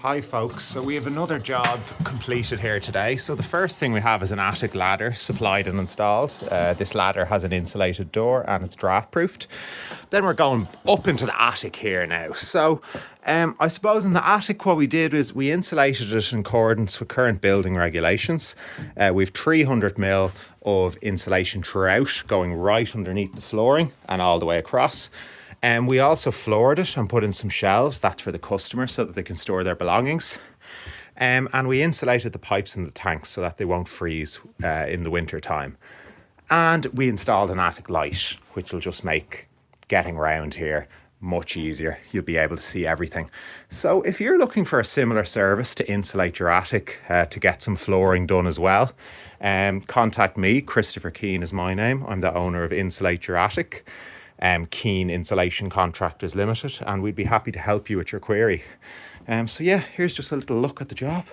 Hi folks, so we have another job completed here today. So the first thing we have is an attic ladder supplied and installed. This ladder has an insulated door and it's draft proofed. Then we're going up into the attic here now. So I suppose in the attic what we did was we insulated it in accordance with current building regulations. We've 300 mil of insulation throughout, going right underneath the flooring and all the way across. And we also floored it and put in some shelves. That's for the customer so that they can store their belongings. And we insulated the pipes in the tanks so that they won't freeze in the winter time. And we installed an attic light, which will just make getting around here much easier. You'll be able to see everything. So if you're looking for a similar service to insulate your attic, to get some flooring done as well, contact me. Christopher Keane is my name. I'm the owner of Insulate Your Attic. Keane Insulation Contractors Limited, and we'd be happy to help you with your query. So yeah, here's just a little look at the job.